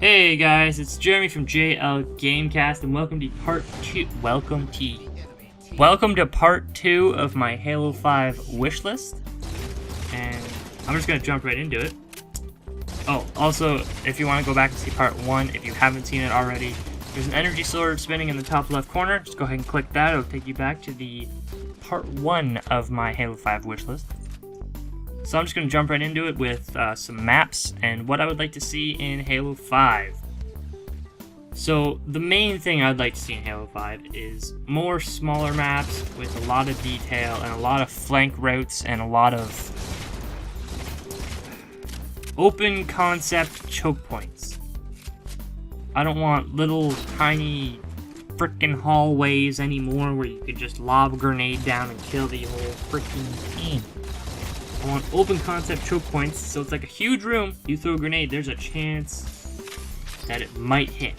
Hey guys, it's Jeremy from JL Gamecast, and welcome to part 2. Welcome to part 2 of my Halo 5 wishlist. And I'm just gonna jump right into it. Oh, also, if you want to go back and see part 1, if you haven't seen it already, there's an energy sword spinning in the top left corner. Just go ahead and click that. It'll take you back to the part 1 of my Halo 5 wishlist. So I'm just going to jump right into it with some maps and what I would like to see in Halo 5. So the main thing I'd like to see in Halo 5 is more smaller maps with a lot of detail and a lot of flank routes and a lot of open concept choke points. I don't want little tiny frickin' hallways anymore where you could just lob a grenade down and kill the whole frickin' team. I want open concept choke points, so it's like a huge room, you throw a grenade, there's a chance that it might hit.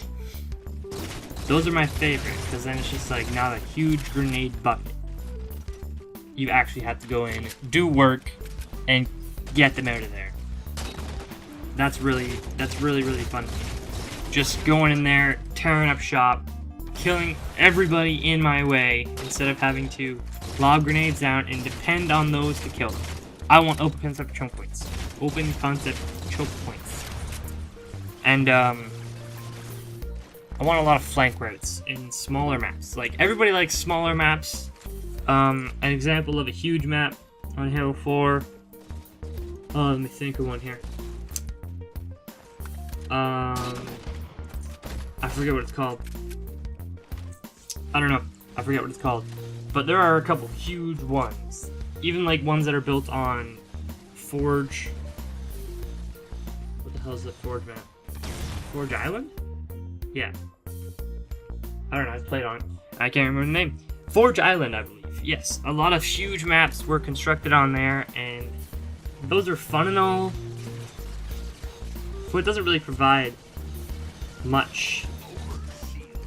Those are my favorite, because then it's just like not a huge grenade bucket. You actually have to go in, do work, and get them out of there. That's really fun. Just going in there, tearing up shop, killing everybody in my way, instead of having to lob grenades down and depend on those to kill them. I want open concept choke points. Open concept choke points. And, I want a lot of flank routes in smaller maps. Like, everybody likes smaller maps. An example of a huge map on Halo 4. Oh, let me think of one here. I forget what it's called. I don't know. I forget what it's called. But there are a couple huge ones. Even like ones that are built on Forge. What the hell is the Forge map? Forge Island? Yeah. I don't know, I've played on it. I can't remember the name. Forge Island, I believe. Yes, a lot of huge maps were constructed on there, and those are fun and all. So it doesn't really provide much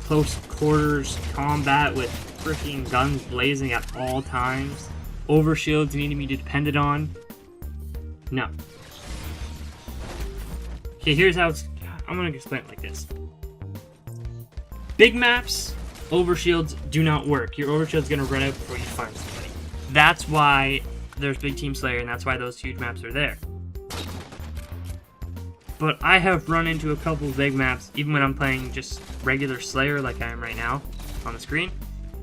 close quarters combat with freaking guns blazing at all times. Overshields needing to be depended on. No. Okay, here's how it's... I'm gonna explain it like this. Big maps, overshields do not work. Your overshield's gonna run out before you find somebody. That's why there's Big Team Slayer, and that's why those huge maps are there. But I have run into a couple of big maps, even when I'm playing just regular Slayer like I am right now on the screen.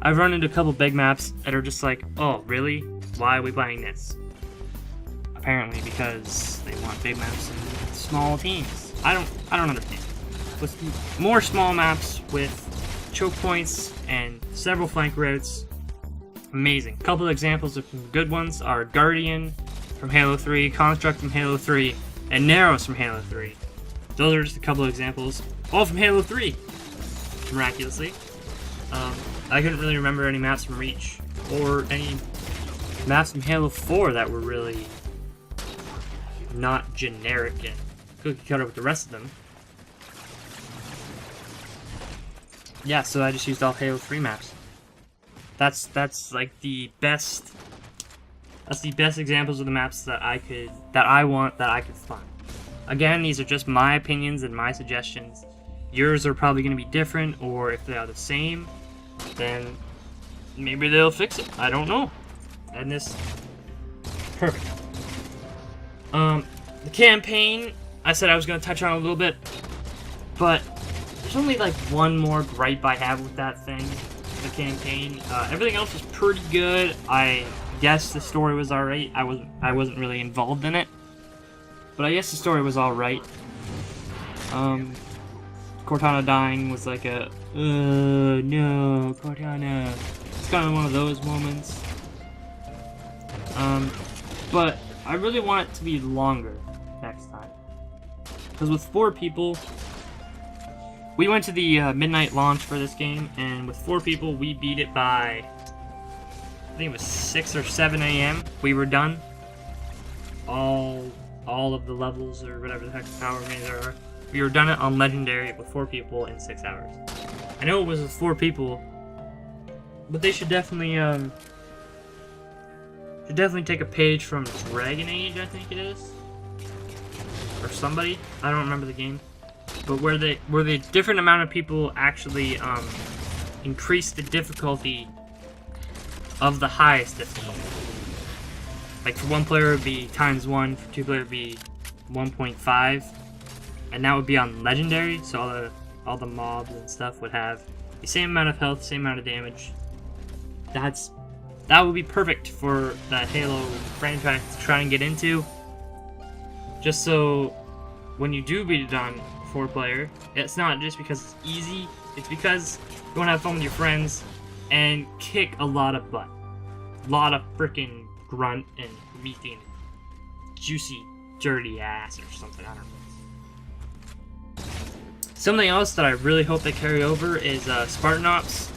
I've run into a couple big maps that are just like, oh, really? Why are we playing this? Apparently because they want big maps and small teams. I don't understand. With more small maps with choke points and several flank routes, amazing. A couple of examples of some good ones are Guardian from Halo 3, Construct from Halo 3, and Narrows from Halo 3. Those are just a couple of examples, all from Halo 3, miraculously. I couldn't really remember any maps from Reach, or any maps from Halo 4 that were really not generic and cookie cutter with the rest of them. Yeah, so I just used all Halo 3 maps. That's like the best. That's the best examples of the maps that I could find. Again, these are just my opinions and my suggestions. Yours are probably going to be different, or if they are the same, then maybe they'll fix it. I don't know. And this... Perfect. The campaign, I said I was going to touch on a little bit, but there's only like one more gripe I have with that thing, the campaign. Everything else was pretty good. I guess the story was alright. I wasn't really involved in it, but I guess the story was alright. Cortana dying was like a, no, Cortana. It's kind of one of those moments. But I really want it to be longer next time. Because with 4 people, we went to the midnight launch for this game, and with 4 people, we beat it by, I think it was 6 or 7 a.m. We were done. All of the levels, or whatever the heck power many there are. We were done it on Legendary with 4 people in 6 hours. I know it was with 4 people, but they should definitely take a page from Dragon Age, I think it is. or somebody, I don't remember the game, but where the different amount of people actually increase the difficulty of the highest difficulty. Like for one player it would be ×1, for two player it would be 1.5, and that would be on legendary, so all the mobs and stuff would have the same amount of health, same amount of damage. That would be perfect for the Halo franchise to try and get into. Just so when you do beat it on 4-player, it's not just because it's easy, it's because you want to have fun with your friends and kick a lot of butt. A lot of freaking grunt and meaty and juicy, dirty ass or something, I don't know. Something else that I really hope they carry over is Spartan Ops.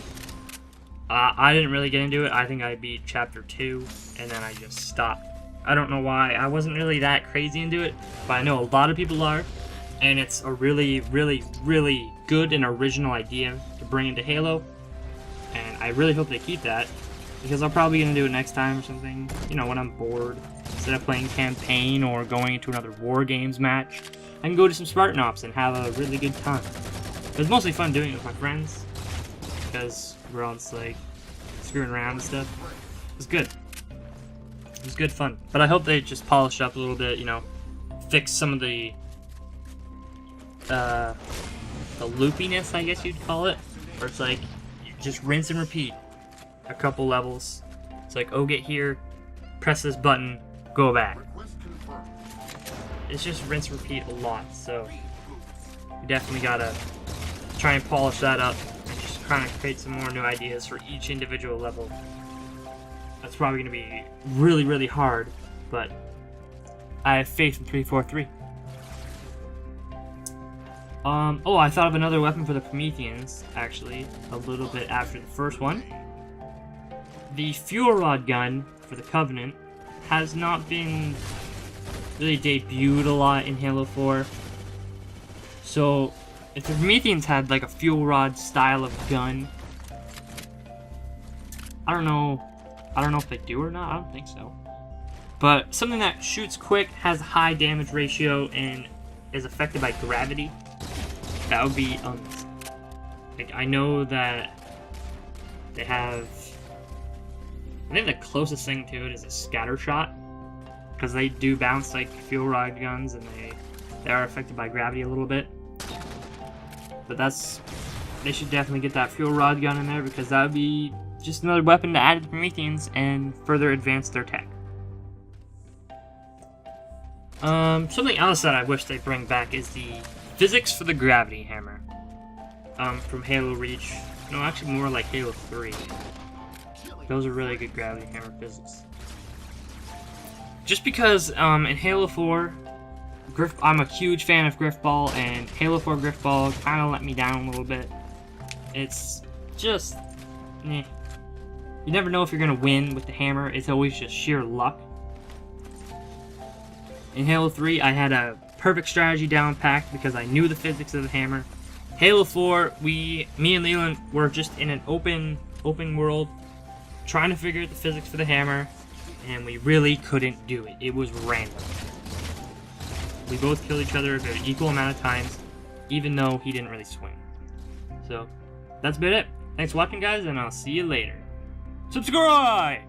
I didn't really get into it. I think I beat Chapter 2, and then I just stopped. I don't know why. I wasn't really that crazy into it, but I know a lot of people are, and it's a really, really, really good and original idea to bring into Halo, and I really hope they keep that, because I'm probably going to do it next time or something, you know, when I'm bored. Instead of playing campaign or going into another War Games match, I can go to some Spartan Ops and have a really good time. It was mostly fun doing it with my friends, because we're all just like screwing around and stuff. It was good. It was good fun. But I hope they just polish up a little bit, you know, fix some of the loopiness, I guess you'd call it. Where it's like, you just rinse and repeat a couple levels. It's like, oh, get here, press this button, go back. It's just rinse and repeat a lot, so you definitely gotta try and polish that up and just trying to create some more new ideas for each individual level. That's probably going to be really, really hard, but I have faith in 343. Oh, I thought of another weapon for the Prometheans, actually, a little bit after the first one. The Fuel Rod gun for the Covenant has not been really debuted a lot in Halo 4. So, if the Prometheans had like a Fuel Rod style of gun, I don't know if they do or not, I don't think so. But something that shoots quick, has a high damage ratio, and is affected by gravity, that would be like, I know that they have, I think the closest thing to it is a scatter shot, because they do bounce like fuel rod guns, and they are affected by gravity a little bit. But they should definitely get that fuel rod gun in there, because that would be just another weapon to add to the Prometheans and further advance their tech. Something else that I wish they'd bring back is the physics for the gravity hammer. From Halo Reach. No, actually more like Halo 3. Those are really good gravity hammer physics. Just because, in Halo 4, I'm a huge fan of Griffball, and Halo 4 Griffball kind of let me down a little bit. It's just, eh. You never know if you're going to win with the hammer. It's always just sheer luck. In Halo 3, I had a perfect strategy down packed because I knew the physics of the hammer. Halo 4, me and Leland were just in an open world, trying to figure out the physics for the hammer, and we really couldn't do it. It was random. We both killed each other an equal amount of times, even though he didn't really swing. So, that's about it. Thanks for watching, guys, and I'll see you later. Subscribe!